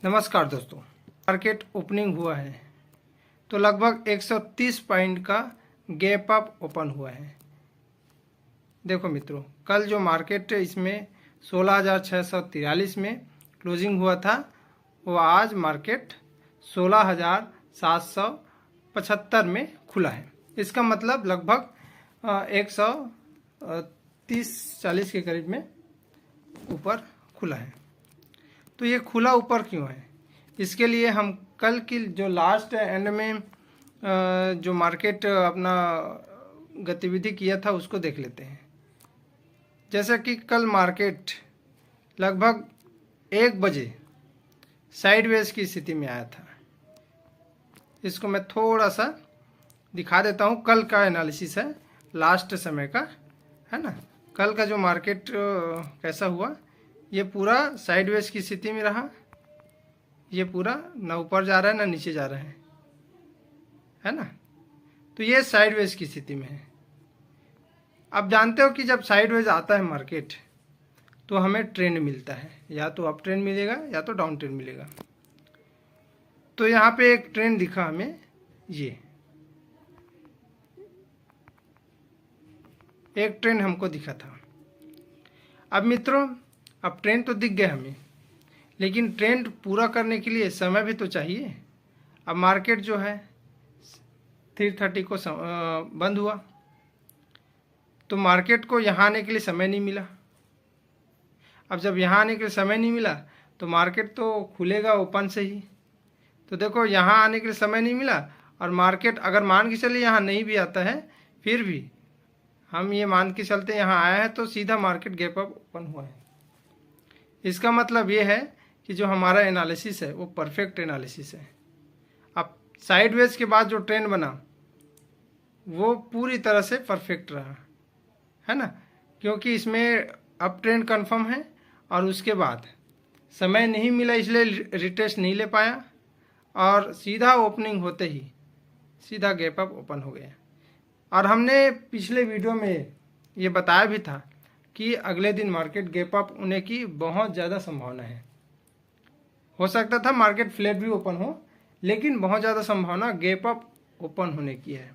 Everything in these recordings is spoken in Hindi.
नमस्कार दोस्तों, मार्केट ओपनिंग हुआ है तो लगभग 130 पॉइंट का गैप अप ओपन हुआ है। देखो मित्रों, कल जो मार्केट इसमें 16,643 में क्लोजिंग हुआ था, वो आज मार्केट 16,775 में खुला है। इसका मतलब लगभग 130-40 के करीब में ऊपर खुला है। तो ये खुला ऊपर क्यों है, इसके लिए हम कल की जो लास्ट एंड में जो मार्केट अपना गतिविधि किया था उसको देख लेते हैं। जैसा कि कल मार्केट लगभग 1 बजे साइडवेज की स्थिति में आया था। इसको मैं थोड़ा सा दिखा देता हूँ। कल का एनालिसिस है, लास्ट समय का है ना। कल का जो मार्केट कैसा हुआ, ये पूरा साइडवेज की स्थिति में रहा। ये पूरा ना ऊपर जा रहा है ना नीचे जा रहा है ना। तो ये साइडवेज की स्थिति में है। अब जानते हो कि जब साइडवेज आता है मार्केट तो हमें ट्रेंड मिलता है, या तो अप ट्रेंड मिलेगा या तो डाउन ट्रेंड मिलेगा। तो यहाँ पे एक ट्रेंड दिखा हमें, ये एक ट्रेंड हमको दिखा था। अब मित्रों, अब ट्रेंड तो दिख गया हमें, लेकिन ट्रेंड पूरा करने के लिए समय भी तो चाहिए। अब मार्केट जो है 3:30 को बंद हुआ, तो मार्केट को यहाँ आने के लिए समय नहीं मिला। अब जब यहाँ आने के लिए समय नहीं मिला तो मार्केट तो खुलेगा ओपन से ही। तो देखो, यहाँ आने के लिए समय नहीं मिला, और मार्केट अगर मान के चलिए यहाँ नहीं भी आता है, फिर भी हम ये मान के चलते यहाँ आया है तो सीधा मार्केट गैप अप ओपन हुआ है। इसका मतलब ये है कि जो हमारा एनालिसिस है वो परफेक्ट एनालिसिस है। अब साइडवेज के बाद जो ट्रेंड बना वो पूरी तरह से परफेक्ट रहा, है ना, क्योंकि इसमें अप ट्रेंड कंफर्म है और उसके बाद समय नहीं मिला, इसलिए रिटेस्ट नहीं ले पाया, और सीधा ओपनिंग होते ही सीधा गैप अप ओपन हो गया। और हमने पिछले वीडियो में ये बताया भी था कि अगले दिन मार्केट गैप अप होने की बहुत ज़्यादा संभावना है। हो सकता था मार्केट फ्लैट भी ओपन हो, लेकिन बहुत ज़्यादा संभावना गैप अप ओपन होने की है।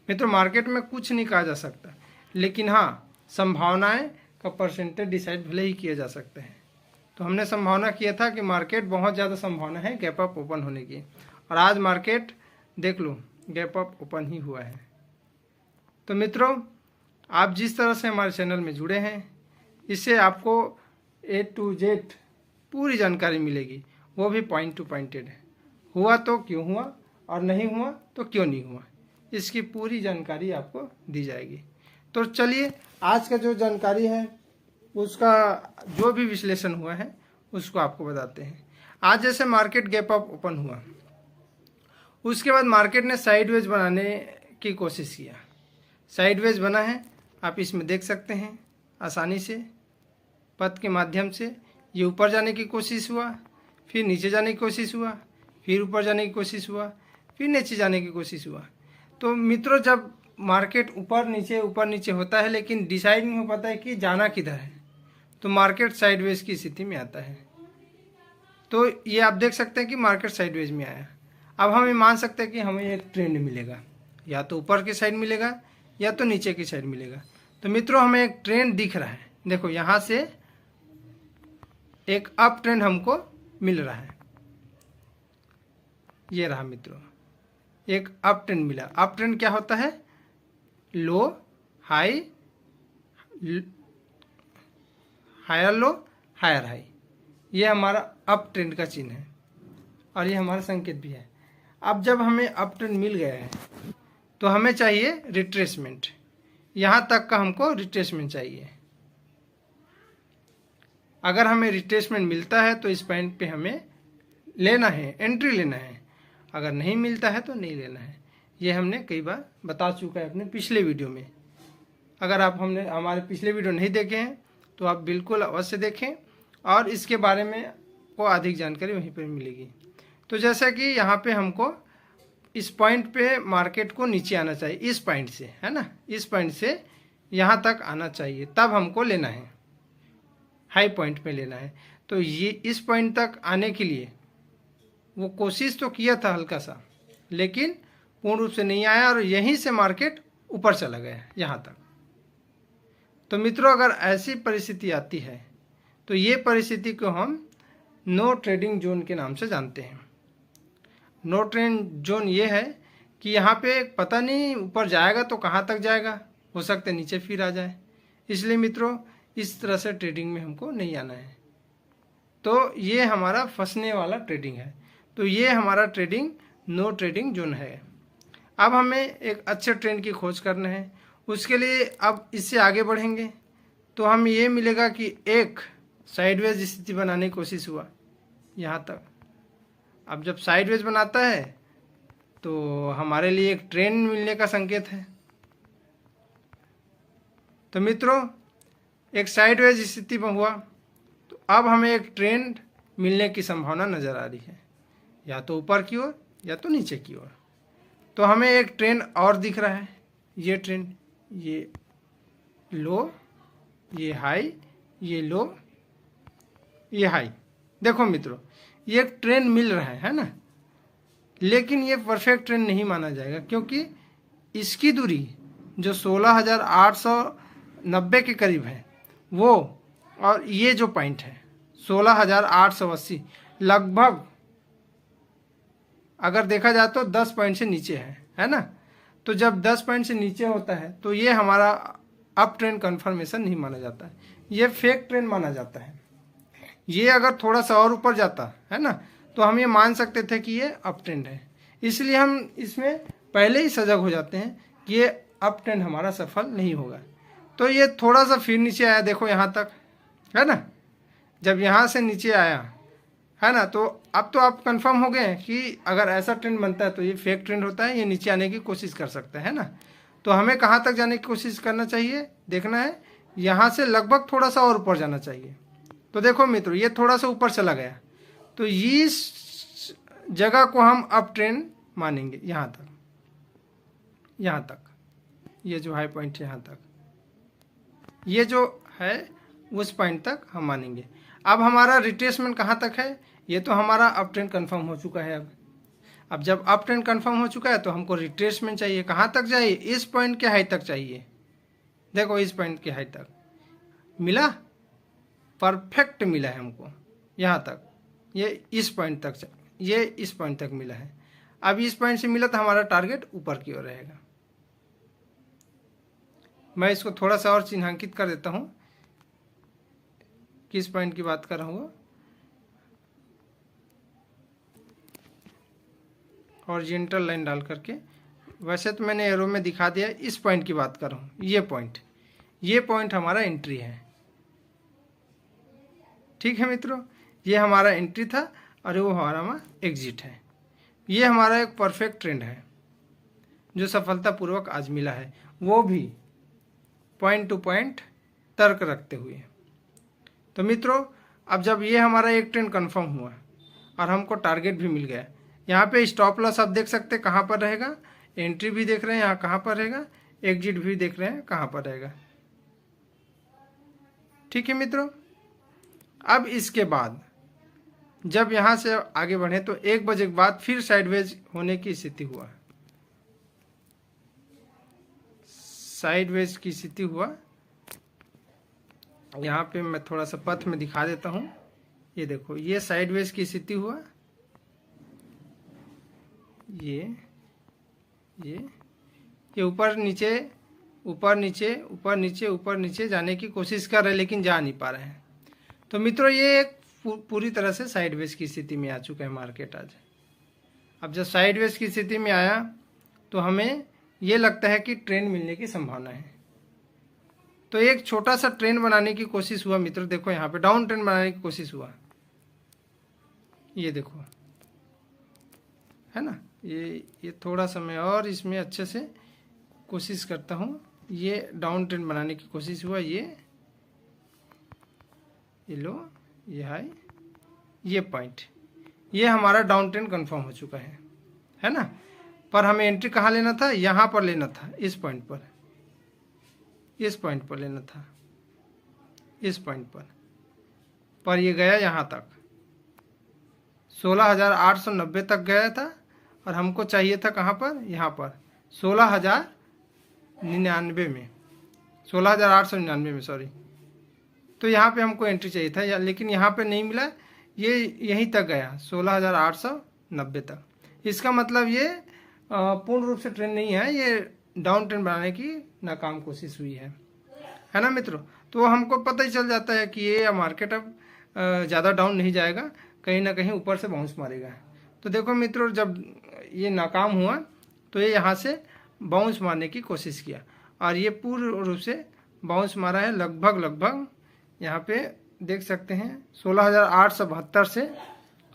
मित्रों, मार्केट में कुछ नहीं कहा जा सकता, लेकिन हाँ, संभावनाएं का परसेंटेज डिसाइड भले ही किया जा सकता है। तो हमने संभावना किया था कि मार्केट बहुत ज़्यादा संभावना है गैप अप ओपन होने की, और आज मार्केट देख लो गैप अप ओपन ही हुआ है। तो मित्रों, आप जिस तरह से हमारे चैनल में जुड़े हैं, इससे आपको A to Z पूरी जानकारी मिलेगी, वो भी पॉइंट टू पॉइंटेड है। हुआ तो क्यों हुआ, और नहीं हुआ तो क्यों नहीं हुआ, इसकी पूरी जानकारी आपको दी जाएगी। तो चलिए, आज का जो जानकारी है उसका जो भी विश्लेषण हुआ है उसको आपको बताते हैं। आज जैसे मार्केट गैप अप ओपन हुआ, उसके बाद मार्केट ने साइडवेज बनाने की कोशिश किया। साइडवेज बना है, आप इसमें देख सकते हैं आसानी से। पथ के माध्यम से ये ऊपर जाने की कोशिश हुआ, फिर नीचे जाने की कोशिश हुआ, फिर ऊपर जाने की कोशिश हुआ, फिर नीचे जाने की कोशिश हुआ। तो मित्रों, जब मार्केट ऊपर नीचे होता है, लेकिन डिसाइड नहीं हो पाता है कि जाना किधर है, तो मार्केट साइडवेज की स्थिति में आता है। तो ये आप देख सकते हैं कि मार्केट साइडवेज में आया। अब हम ये मान सकते हैं कि हमें एक ट्रेंड मिलेगा, या तो ऊपर की साइड मिलेगा या तो नीचे की साइड मिलेगा। तो मित्रों, हमें एक ट्रेंड दिख रहा है। देखो, यहाँ से एक अप ट्रेंड हमको मिल रहा है। ये रहा मित्रों, एक अप ट्रेंड मिला। अप ट्रेंड क्या होता है? Low high, higher low, higher high. ये हमारा अप ट्रेंड का चिन्ह है, और ये हमारा संकेत भी है। अब जब हमें अप ट्रेंड मिल गया है तो हमें चाहिए रिट्रेसमेंट। यहाँ तक का हमको रिट्रेसमेंट चाहिए। अगर हमें रिट्रेसमेंट मिलता है तो इस पॉइंट पे हमें लेना है, एंट्री लेना है। अगर नहीं मिलता है तो नहीं लेना है। ये हमने कई बार बता चुका है अपने पिछले वीडियो में। अगर आप हमने हमारे पिछले वीडियो नहीं देखे हैं तो आप बिल्कुल अवश्य देखें, और इसके बारे में को अधिक जानकारी वहीं पर मिलेगी। तो जैसा कि यहाँ पे हमको इस पॉइंट पे मार्केट को नीचे आना चाहिए, इस पॉइंट से, है ना, इस पॉइंट से यहाँ तक आना चाहिए, तब हमको लेना है, हाई पॉइंट पे लेना है। तो ये इस पॉइंट तक आने के लिए वो कोशिश तो किया था हल्का सा, लेकिन पूर्ण रूप से नहीं आया और यहीं से मार्केट ऊपर चला गया यहाँ तक। तो मित्रों, अगर ऐसी परिस्थिति आती है तो ये परिस्थिति को हम नो ट्रेडिंग जोन के नाम से जानते हैं। नो ट्रेड जोन ये है कि यहाँ पे पता नहीं ऊपर जाएगा तो कहाँ तक जाएगा, हो सकता है नीचे फिर आ जाए। इसलिए मित्रों, इस तरह से ट्रेडिंग में हमको नहीं आना है। तो ये हमारा फंसने वाला ट्रेडिंग है। तो ये हमारा ट्रेडिंग नो ट्रेडिंग जोन है। अब हमें एक अच्छे ट्रेंड की खोज करना है। उसके लिए अब इससे आगे बढ़ेंगे तो हम ये मिलेगा कि एक साइडवेज स्थिति बनाने की कोशिश हुआ यहाँ तक। अब जब साइडवेज बनाता है तो हमारे लिए एक ट्रेंड मिलने का संकेत है। तो मित्रों, एक साइडवेज स्थिति में हुआ तो अब हमें एक ट्रेंड मिलने की संभावना नज़र आ रही है, या तो ऊपर की ओर या तो नीचे की ओर। तो हमें एक ट्रेंड और दिख रहा है। ये ट्रेंड, ये लो, ये हाई, ये लो, ये हाई। देखो मित्रों, ये एक ट्रेंड मिल रहा है ना, लेकिन ये परफेक्ट ट्रेंड नहीं माना जाएगा, क्योंकि इसकी दूरी जो 16,890 के करीब है वो, और ये जो पॉइंट है 16,880, लगभग अगर देखा जाए तो 10 पॉइंट से नीचे है ना। तो जब 10 पॉइंट से नीचे होता है तो ये हमारा अप ट्रेंड कन्फर्मेशन नहीं माना जाता है, ये फेक ट्रेंड माना जाता है। ये अगर थोड़ा सा और ऊपर जाता है ना तो हम ये मान सकते थे कि ये अप ट्रेंड है। इसलिए हम इसमें पहले ही सजग हो जाते हैं कि ये अप ट्रेंड हमारा सफल नहीं होगा। तो ये थोड़ा सा फिर नीचे आया, देखो यहाँ तक है ना। जब यहाँ से नीचे आया है ना, तो अब तो आप कंफर्म हो गए कि अगर ऐसा ट्रेंड बनता है तो ये फेक ट्रेंड होता है, ये नीचे आने की कोशिश कर सकता है ना। तो हमें कहाँ तक जाने की कोशिश करना चाहिए, देखना है। यहाँ से लगभग थोड़ा सा और ऊपर जाना चाहिए। तो देखो मित्रों, ये थोड़ा सा ऊपर चला गया, तो इस जगह को हम अप ट्रेंड मानेंगे। यहाँ तक ये जो हाई पॉइंट है, यहाँ तक ये जो है उस पॉइंट तक हम मानेंगे। अब हमारा रिट्रेसमेंट कहाँ तक है, ये तो हमारा अप ट्रेंड कन्फर्म हो चुका है। अब जब अप ट्रेंड कन्फर्म हो चुका है तो हमको रिट्रेसमेंट चाहिए। कहाँ तक चाहिए, इस पॉइंट के हाई तक चाहिए। देखो इस पॉइंट के हाई तक मिला, परफेक्ट मिला है हमको यहाँ तक। ये इस पॉइंट तक, ये इस पॉइंट तक मिला है। अब इस पॉइंट से मिला तो हमारा टारगेट ऊपर की ओर रहेगा। मैं इसको थोड़ा सा और चिन्हांकित कर देता हूँ, किस पॉइंट की बात कर रहा हूँ। हॉरिजॉन्टल लाइन डाल करके, वैसे तो मैंने एरो में दिखा दिया, इस पॉइंट की बात कर रहा हूँ। ये पॉइंट हमारा एंट्री है। ठीक है मित्रों, ये हमारा एंट्री था और वो हमारा एग्जिट है। ये हमारा एक परफेक्ट ट्रेंड है जो सफलतापूर्वक आज मिला है, वो भी पॉइंट टू पॉइंट तर्क रखते हुए। तो मित्रों, अब जब ये हमारा एक ट्रेंड कंफर्म हुआ और हमको टारगेट भी मिल गया, यहाँ पे स्टॉप लॉस आप देख सकते हैं कहाँ पर रहेगा, एंट्री भी देख रहे हैं यहाँ कहाँ पर रहेगा, एग्जिट भी देख रहे हैं कहाँ पर रहेगा। ठीक है मित्रों, अब इसके बाद जब यहाँ से आगे बढ़े तो 1 बजे के बाद फिर साइडवेज होने की स्थिति हुआ। साइडवेज की स्थिति हुआ, यहाँ पे मैं थोड़ा सा पथ में दिखा देता हूँ। ये देखो, ये साइडवेज की स्थिति हुआ, ये ऊपर नीचे ऊपर नीचे ऊपर नीचे ऊपर नीचे जाने की कोशिश कर रहे हैं, लेकिन जा नहीं पा रहे हैं। तो मित्रों, ये एक पूरी तरह से साइडवेज की स्थिति में आ चुका है मार्केट आज। अब जब साइडवेज की स्थिति में आया तो हमें ये लगता है कि ट्रेंड मिलने की संभावना है। तो एक छोटा सा ट्रेंड बनाने की कोशिश हुआ मित्रों। देखो यहाँ पे डाउन ट्रेंड बनाने की कोशिश हुआ, ये देखो है ना। ये थोड़ा सा मैं और इसमें अच्छे से कोशिश करता हूँ। ये डाउन ट्रेंड बनाने की कोशिश हुआ, ये लो, ये हाई, ये पॉइंट, ये हमारा डाउन ट्रेंड कंफर्म हो चुका है ना। पर हमें एंट्री कहाँ लेना था, यहाँ पर लेना था, इस पॉइंट पर, इस पॉइंट पर लेना था, इस पॉइंट पर ये गया यहाँ तक 16,890 तक गया था और हमको चाहिए था कहाँ पर, यहाँ पर 16,099 में, 16,899 में सॉरी। तो यहाँ पे हमको एंट्री चाहिए था लेकिन यहाँ पे नहीं मिला, ये यहीं तक गया 16,890 तक। इसका मतलब ये पूर्ण रूप से ट्रेंड नहीं है, ये डाउन ट्रेंड बनाने की नाकाम कोशिश हुई है ना मित्रों। तो हमको पता ही चल जाता है कि ये मार्केट अब ज़्यादा डाउन नहीं जाएगा, कहीं ना कहीं ऊपर से बाउंस मारेगा। तो देखो मित्रों, जब ये नाकाम हुआ तो ये यहाँ से बाउंस मारने की कोशिश किया और ये पूर्ण रूप से बाउंस मारा है। लगभग यहाँ पे देख सकते हैं 16,872 से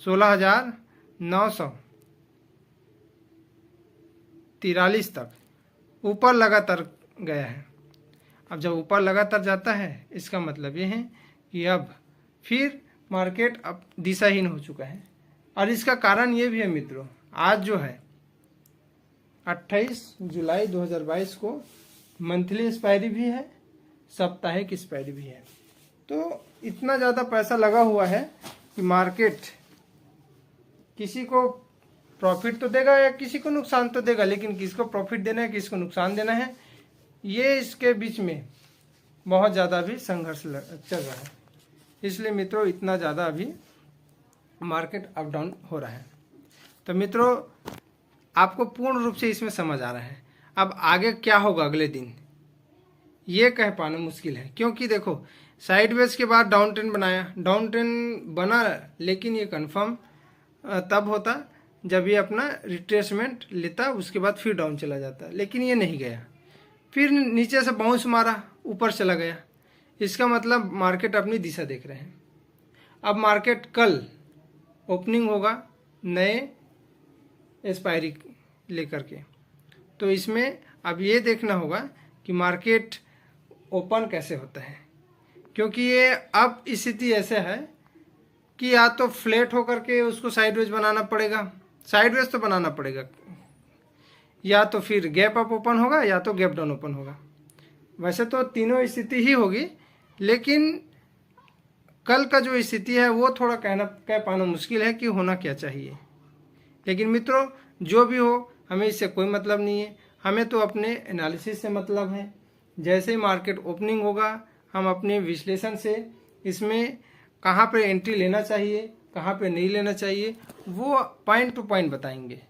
16,943 तक ऊपर लगातार गया है। अब जब ऊपर लगातार जाता है इसका मतलब ये है कि अब फिर मार्केट अब दिशाहीन हो चुका है। और इसका कारण ये भी है मित्रों, आज जो है 28 जुलाई 2022 को मंथली एक्सपायरी भी है, साप्ताहिक एक्सपायरी भी है। तो इतना ज़्यादा पैसा लगा हुआ है कि मार्केट किसी को प्रॉफिट तो देगा या किसी को नुकसान तो देगा, लेकिन किसको प्रॉफिट देना है किसको नुकसान देना है, ये इसके बीच में बहुत ज़्यादा अभी संघर्ष चल रहा है। इसलिए मित्रों इतना ज़्यादा अभी मार्केट अप डाउन हो रहा है। तो मित्रों आपको पूर्ण रूप से इसमें समझ आ रहा है। अब आगे क्या होगा अगले दिन ये कह पाना मुश्किल है, क्योंकि देखो साइडवेज के बाद डाउन ट्रेंड बनाया, डाउन ट्रेंड बना, लेकिन ये कंफर्म तब होता जब ये अपना रिट्रेसमेंट लेता, उसके बाद फिर डाउन चला जाता, लेकिन ये नहीं गया, फिर नीचे से बाउंस मारा, ऊपर चला गया। इसका मतलब मार्केट अपनी दिशा देख रहे हैं। अब मार्केट कल ओपनिंग होगा नए एक्सपायरी लेकर के, तो इसमें अब ये देखना होगा कि मार्केट ओपन कैसे होता है, क्योंकि ये अब स्थिति ऐसे है कि या तो फ्लैट होकर के उसको साइडवेज बनाना पड़ेगा, साइडवेज तो बनाना पड़ेगा, या तो फिर गैप अप ओपन होगा या तो गैप डाउन ओपन होगा। वैसे तो तीनों स्थिति ही होगी, लेकिन कल का जो स्थिति है वो थोड़ा कह पाना मुश्किल है कि होना क्या चाहिए। लेकिन मित्रों जो भी हो, हमें इससे कोई मतलब नहीं है, हमें तो अपने एनालिसिस से मतलब है। जैसे ही मार्केट ओपनिंग होगा हम अपने विश्लेषण से इसमें कहाँ पे एंट्री लेना चाहिए, कहाँ पे नहीं लेना चाहिए, वो पॉइंट टू पॉइंट बताएंगे।